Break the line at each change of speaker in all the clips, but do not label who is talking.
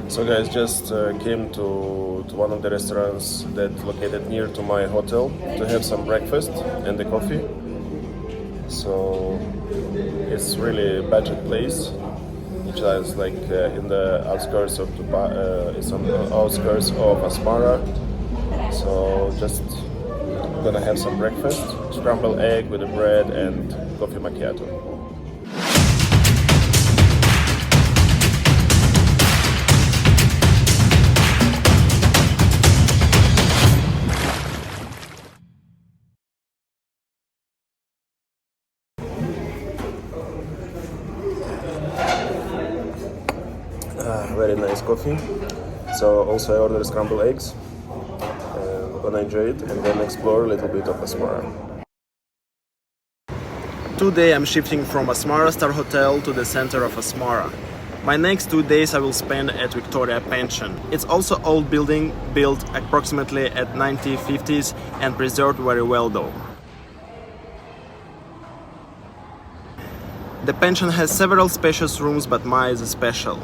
So guys, just came to one of the restaurants that located near to my hotel to have some breakfast and the coffee. So it's really a budget place, which is like in the outskirts of it's on the outskirts of Asmara. So just gonna have some breakfast, scrambled egg with the bread and coffee macchiato. Very nice coffee. So also I ordered scrambled eggs. Gonna enjoy it and then explore a little bit of Asmara. Today I'm shifting from Asmara Star Hotel to the center of Asmara. My next 2 days I will spend at Victoria Pension. It's also old building built approximately at 1950s and preserved very well though. The pension has several spacious rooms, but mine is special.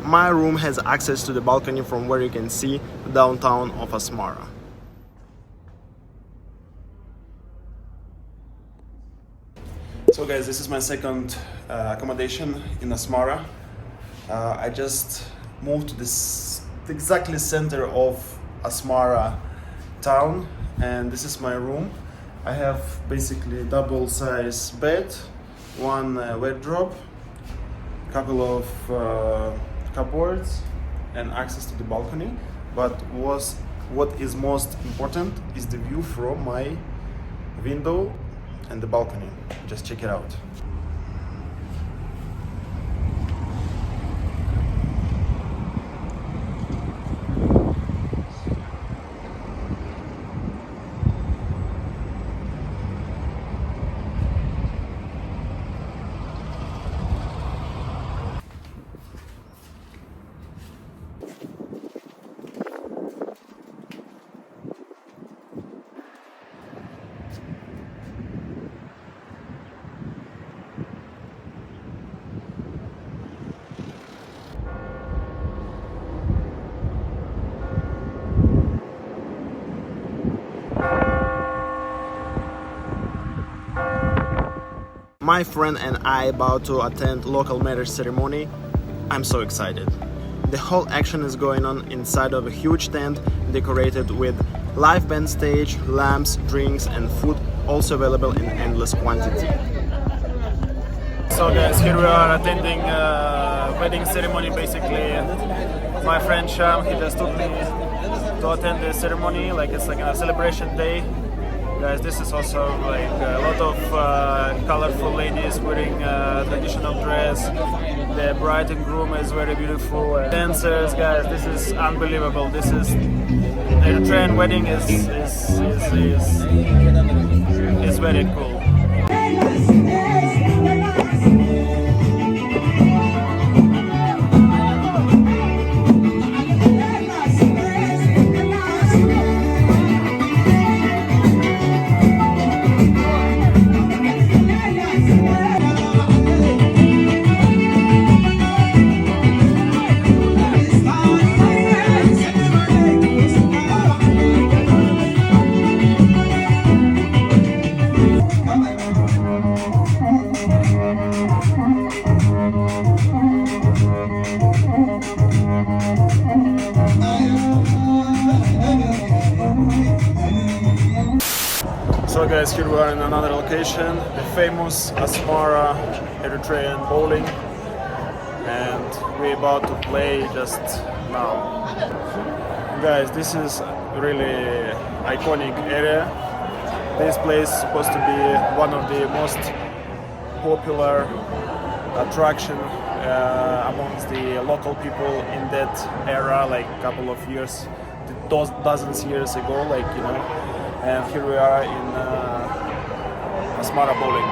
My room has access to the balcony from where you can see the downtown of Asmara. So guys, this is my second accommodation in Asmara. I just moved to this exactly center of Asmara town, and this is my room. I have basically double size bed, one wardrobe, couple of cupboards and access to the balcony, but what is most important is the view from my window and the balcony. Just check it out. My friend and I about to attend local marriage ceremony. I'm so excited. The whole action is going on inside of a huge tent decorated with live band stage, lamps, drinks and food, also available in endless quantity. So guys, here we are attending a wedding ceremony basically. My friend Sham, he just took me to attend the ceremony, like it's like a celebration day. Guys, this is also like a lot of colorful ladies wearing traditional dress. The bride and groom is very beautiful. Dancers, guys, this is unbelievable. This is Eritrean wedding is very cool. So guys, here we are in another location, the famous Asmara Eritrean Bowling, and we're about to play just now. Guys, this is really iconic area. This place is supposed to be one of the most popular attraction amongst the local people in that era, like a couple of years, dozens years ago, like, you know. And here we are in Asmara Bowling.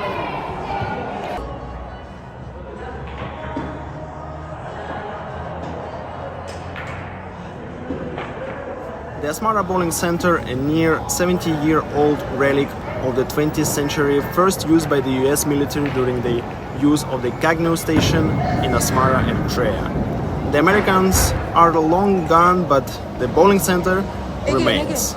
The Asmara Bowling Center, a near 70-year-old relic of the 20th century, first used by the US military during the use of the Gagno station in Asmara, Eritrea. The Americans are long gone, but the bowling center remains.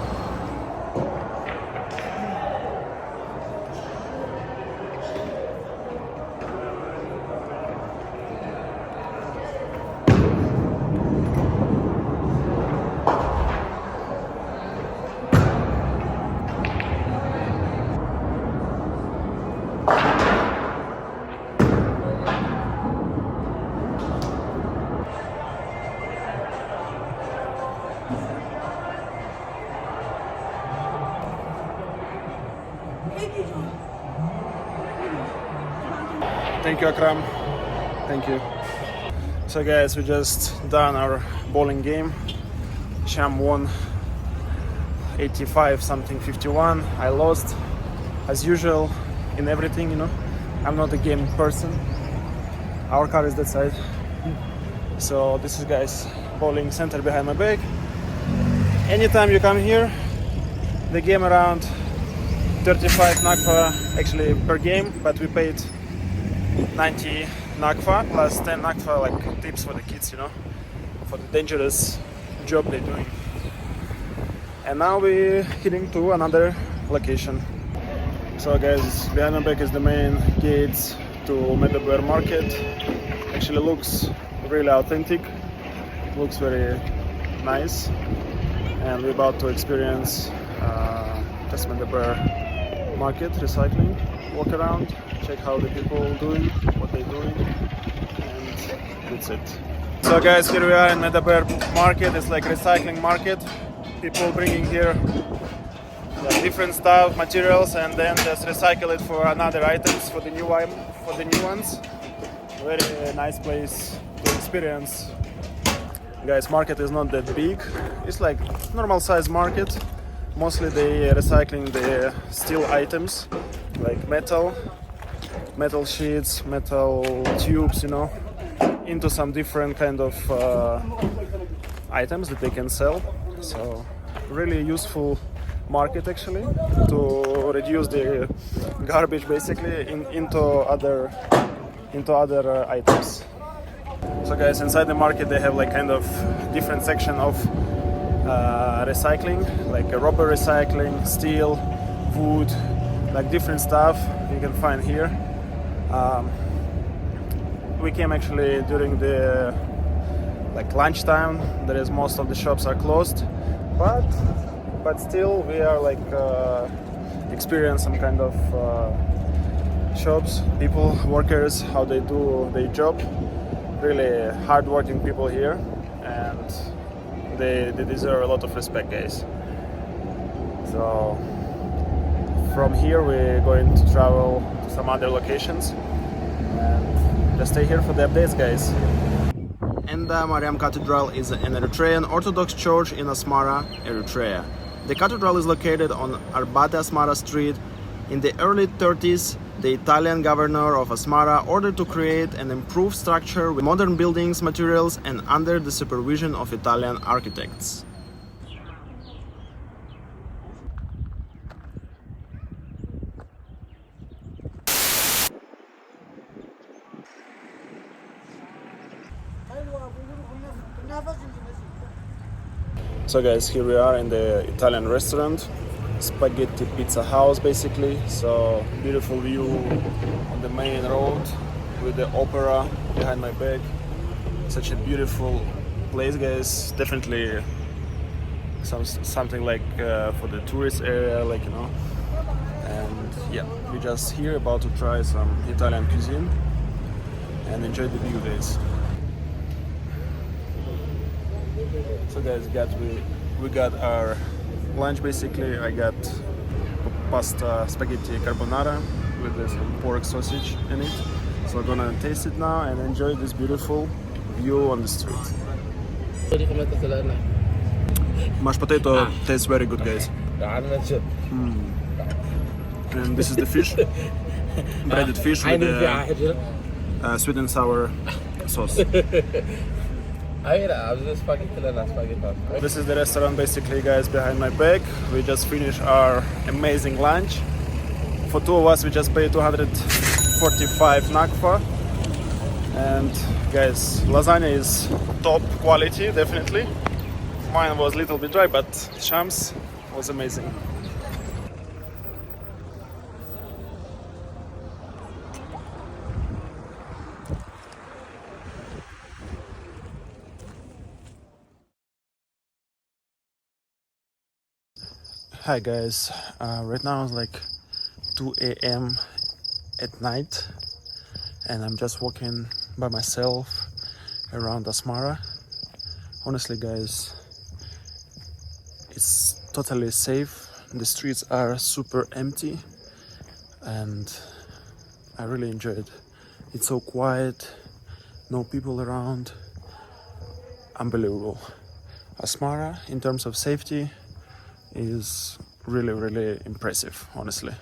Thank you, Akram. Thank you. So guys, we just done our bowling game. Sham won 85 something 51. I lost as usual in everything, you know. I'm not a game person. Our car is that side. So this is guys bowling center behind my back. Anytime you come here, the game around 35 nakfa actually per game, but we paid 90 nakfa plus 10 nakfa like tips for the kids, you know, for the dangerous job they're doing. And now we're heading to another location. So guys, behind my back is the main gates to Medeber Market. Actually looks really authentic, looks very nice, and we're about to experience just Medeber Market recycling, walk around, check how the people doing, what they're doing, and that's it. So guys, here we are in Medeber Market. It's like recycling market. People bringing here different stuff, materials, and then just recycle it for another items for the new ones. Very nice place to experience. Guys, market is not that big. It's like normal size market. Mostly they recycling the steel items like metal sheets, metal tubes, you know, into some different kind of items that they can sell. So really useful market actually to reduce the garbage basically into other items. So guys, inside the market they have like kind of different section of recycling, like rubber recycling, steel, wood, like different stuff you can find here. We came actually during the like lunchtime. There is most of the shops are closed, but still we are like experience some kind of shops, people, workers, how they do their job. Really hard-working people here, and they deserve a lot of respect, guys. So from here we're going to travel to some other locations and just stay here for the updates, guys. Enda Mariam Cathedral is an Eritrean Orthodox church in Asmara, Eritrea. The cathedral is located on Arbate Asmara Street. In the early 30s, the Italian governor of Asmara ordered to create an improved structure with modern buildings, materials, and under the supervision of Italian architects. So guys, here we are in the Italian restaurant, spaghetti pizza house basically. So beautiful view on the main road with the opera behind my back. Such a beautiful place, guys. Definitely something like for the tourist area, like, you know. And yeah, we just here about to try some Italian cuisine and enjoy the view, guys. So guys, we got our lunch basically. I got pasta spaghetti carbonara with some pork sausage in it. So I'm gonna taste it now and enjoy this beautiful view on the street. Mashed potato tastes very good, guys. And this is the fish, breaded fish with the sweet and sour sauce. This is the restaurant basically, guys, behind my back. We just finished our amazing lunch. For two of us we just paid 245 nakfa, and guys, lasagna is top quality, definitely. Mine was a little bit dry, but Shams was amazing. Hi guys, right now it's like 2 a.m. at night and I'm just walking by myself around Asmara. Honestly guys, it's totally safe. The streets are super empty and I really enjoy it. It's so quiet, no people around. Unbelievable. Asmara in terms of safety is really impressive, honestly.